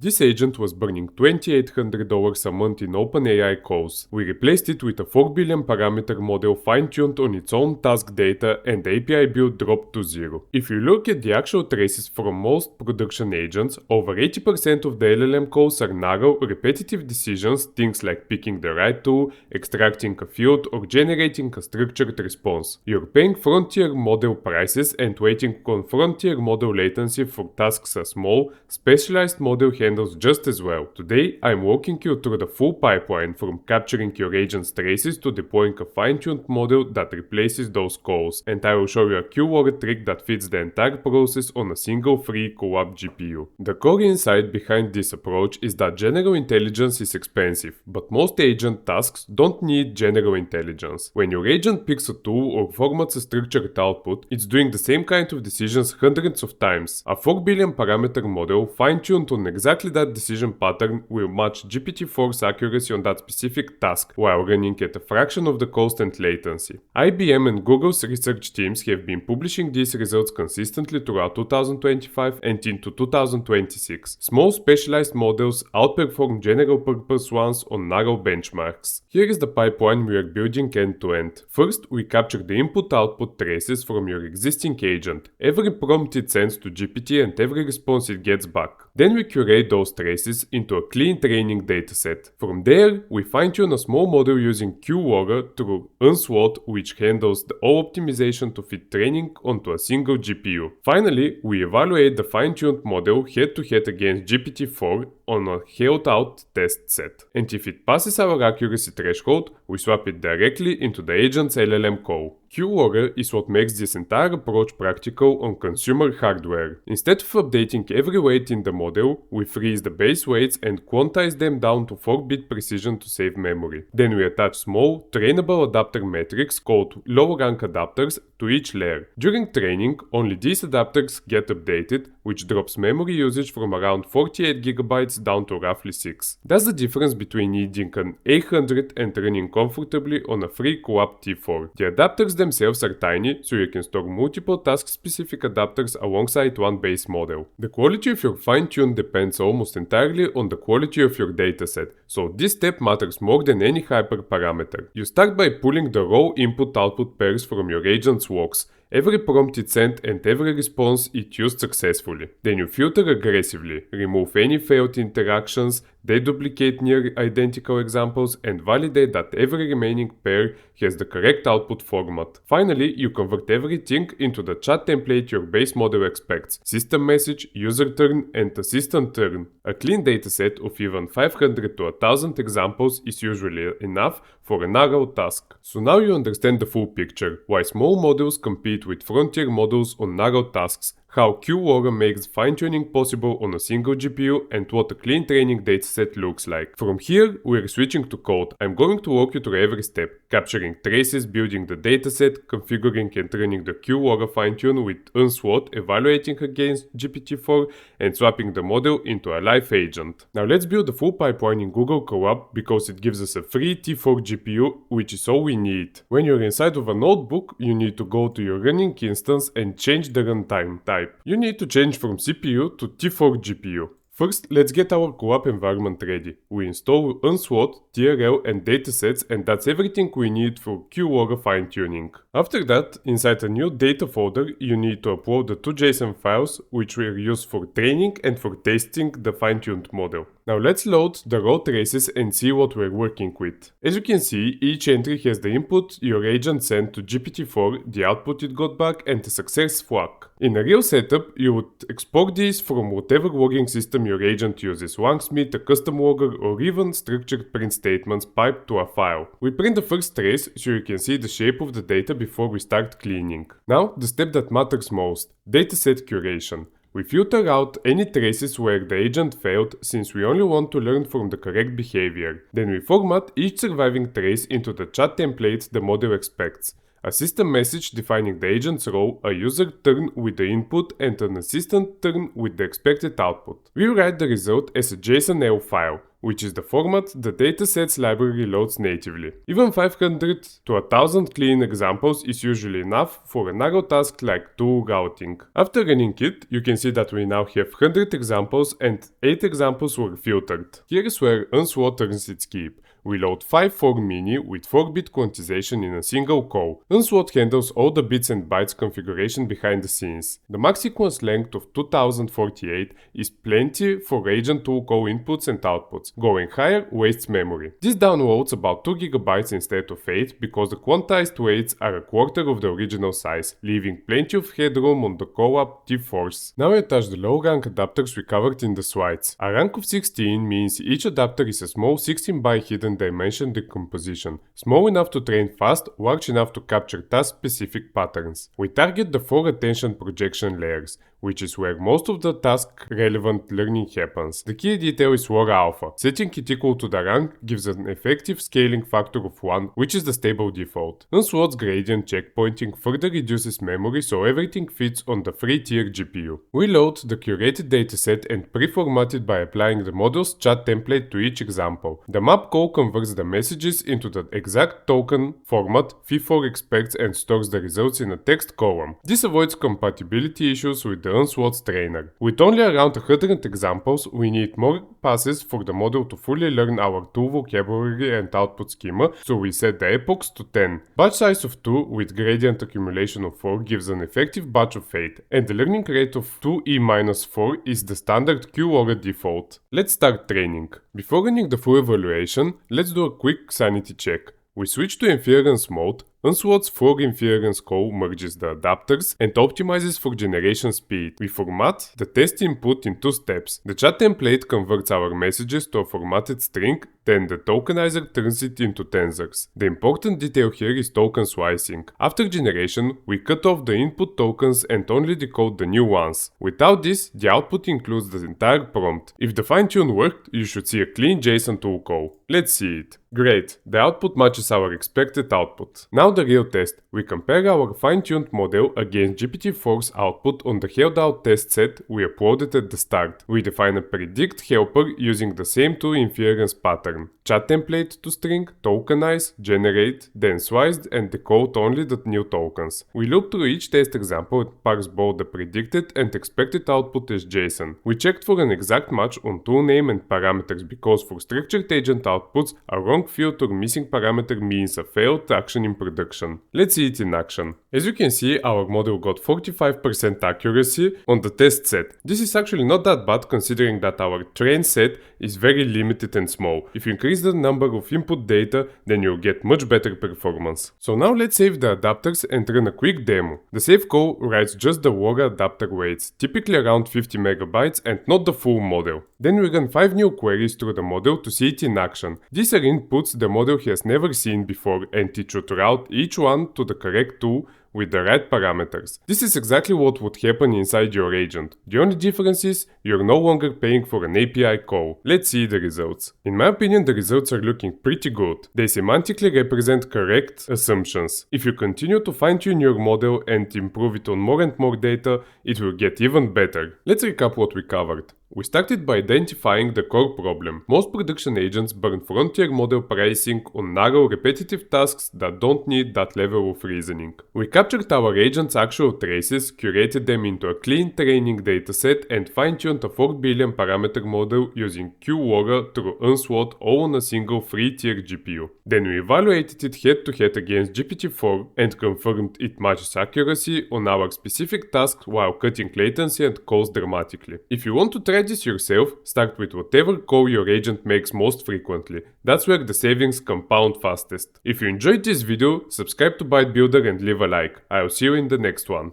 This agent was burning $2,800 a month in OpenAI calls. We replaced it with a 4 billion parameter model fine-tuned on its own task data, and the API build dropped to zero. If you look at the actual traces from most production agents, over 80% of the LLM calls are narrow, repetitive decisions, things like picking the right tool, extracting a field, or generating a structured response. You're paying frontier model prices and waiting on frontier model latency for tasks as small, specialized model handles just as well. Today, I'm walking you through the full pipeline from capturing your agent's traces to deploying a fine-tuned model that replaces those calls, and I will show you a QLoRA trick that fits the entire process on a single free Colab GPU. The core insight behind this approach is that general intelligence is expensive, but most agent tasks don't need general intelligence. When your agent picks a tool or formats a structured output, it's doing the same kind of decisions hundreds of times. A 4 billion parameter model fine-tuned on exactly that decision pattern will match GPT-4's accuracy on that specific task while running at a fraction of the cost and latency. IBM and Google's research teams have been publishing these results consistently throughout 2025 and into 2026. Small specialized models outperform general-purpose ones on narrow benchmarks. Here is the pipeline we are building end-to-end. First, we capture the input-output traces from your existing agent, every prompt it sends to GPT and every response it gets back. Then we curate those traces into a clean training dataset. From there, we fine-tune a small model using QLoRA through Unsloth, which handles all optimization to fit training onto a single GPU. Finally, we evaluate the fine-tuned model head-to-head against GPT-4 on a held-out test set. And if it passes our accuracy threshold, we swap it directly into the agent's LLM call. QLoRA is what makes this entire approach practical on consumer hardware. Instead of updating every weight in the model, we freeze the base weights and quantize them down to 4-bit precision to save memory. Then we attach small, trainable adapter metrics called low-rank adapters to each layer. During training, only these adapters get updated, which drops memory usage from around 48 gigabytes down to roughly 6. That's the difference between needing an 800 and running comfortably on a free Colab T4. The adapters themselves are tiny, so you can store multiple task-specific adapters alongside one base model. The quality of your fine-tune depends almost entirely on the quality of your dataset, so this step matters more than any hyperparameter. You start by pulling the raw input-output pairs from your agent's logs, every prompt it sent and every response it used successfully. Then you filter aggressively, remove any failed interactions, deduplicate near identical examples, and validate that every remaining pair has the correct output format. Finally, you convert everything into the chat template your base model expects: system message, user turn, and assistant turn. A clean dataset of even 500 to 1000 examples is usually enough for a narrow task. So now you understand the full picture: why small models compete with frontier models on narrow tasks, how QLoRA makes fine-tuning possible on a single GPU, and what a clean training dataset looks like. From here, we're switching to code. I'm going to walk you through every step: capturing traces, building the dataset, configuring and running the QLoRA fine-tune with Unsloth, evaluating against GPT-4, and swapping the model into a live agent. Now let's build the full pipeline in Google Colab because it gives us a free T4 GPU, which is all we need. When you're inside of a notebook, you need to go to your running instance and change the runtime type. You need to change from CPU to T4 GPU. First, let's get our Colab environment ready. We install Unsloth, TRL and datasets, and that's everything we need for QLoRA fine-tuning. After that, inside a new data folder, you need to upload the two JSON files, which were used for training and for testing the fine-tuned model. Now let's load the raw traces and see what we're working with. As you can see, each entry has the input your agent sent to GPT-4, the output it got back, and the success flag. In a real setup, you would export these from whatever logging system your agent uses: Longsmith, a custom logger, or even structured print statements piped to a file. We print the first trace so you can see the shape of the data before we start cleaning. Now, the step that matters most: dataset curation. We filter out any traces where the agent failed, since we only want to learn from the correct behavior. Then we format each surviving trace into the chat template the model expects: a system message defining the agent's role, a user turn with the input, and an assistant turn with the expected output. We write the result as a JSON-L file. which is the format the dataset's library loads natively. Even 500 to 1000 clean examples is usually enough for a narrow task like tool routing. After running it, you can see that we now have 100 examples and 8 examples were filtered. Here's where Unsloth turns its key. We load 5 4 mini with 4-bit quantization in a single call. Unsloth handles all the bits and bytes configuration behind the scenes. The max sequence length of 2048 is plenty for agent tool call inputs and outputs. Going higher wastes memory. This downloads about 2 GB instead of 8 because the quantized weights are a quarter of the original size, leaving plenty of headroom on the Colab T-Force. Now I touch the low rank adapters we covered in the slides. A rank of 16 means each adapter is a small 16 by hidden dimension decomposition, small enough to train fast, large enough to capture task-specific patterns. We target the 4 attention projection layers, which is where most of the task-relevant learning happens. The key detail is LoRA alpha. Setting it equal to the rank gives an effective scaling factor of 1, which is the stable default. Unsloth's gradient checkpointing further reduces memory so everything fits on the free-tier GPU. We load the curated dataset and pre-format it by applying the model's chat template to each example. The map call converts the messages into the exact token format FIFO expects and stores the results in a text column. This avoids compatibility issues with the Unsloth trainer. With only around 100 examples, we need more passes for the model to fully learn our tool vocabulary and output schema, so we set the epochs to 10. Batch size of 2 with gradient accumulation of 4 gives an effective batch of 8, and the learning rate of 2e-4 is the standard QLoRA default. Let's start training. Before running the full evaluation, let's do a quick sanity check. We switch to inference mode. Unsloth's 4 inference call merges the adapters and optimizes for generation speed. We format the test input in 2 steps. The chat template converts our messages to a formatted string, then the tokenizer turns it into tensors. The important detail here is token slicing. After generation, we cut off the input tokens and only decode the new ones. Without this, the output includes the entire prompt. If the fine-tune worked, you should see a clean JSON tool call. Let's see it. Great, the output matches our expected output. Now the real test. We compare our fine-tuned model against GPT-4's output on the held out test set we uploaded at the start. We define a predict helper using the same 2 inference pattern. Chat template to string, tokenize, generate, then slice and decode only the new tokens. We loop through each test example and parse both the predicted and expected output as JSON. We checked for an exact match on tool name and parameters because for structured agent outputs, a wrong field or missing parameter means a failed action in production. Let's see it in action. As you can see, our model got 45% accuracy on the test set. This is actually not that bad considering that our train set is very limited and small. If you increase the number of input data, then you'll get much better performance. So now let's save the adapters and run a quick demo. The save call writes just the LoRA adapter weights, typically around 50 megabytes and not the full model. Then we run 5 new queries through the model to see it in action. These are inputs the model has never seen before and it should route each one to the correct tool with the right parameters. This is exactly what would happen inside your agent. The only difference is you're no longer paying for an API call. Let's see the results. In my opinion, the results are looking pretty good. They semantically represent correct assumptions. If you continue to fine-tune your model and improve it on more and more data, it will get even better. Let's recap what we covered. We started by identifying the core problem. Most production agents burn frontier model pricing on narrow repetitive tasks that don't need that level of reasoning. We captured our agent's actual traces, curated them into a clean training dataset and fine-tuned a 4 billion parameter model using QLoRA through Unsloth all on a single free-tier GPU. Then we evaluated it head-to-head against GPT-4 and confirmed it matches accuracy on our specific tasks while cutting latency and cost dramatically. If you want to try this yourself, start with whatever call your agent makes most frequently. That's where the savings compound fastest. If you enjoyed this video, subscribe to ByteBuilder and leave a like. I'll see you in the next one.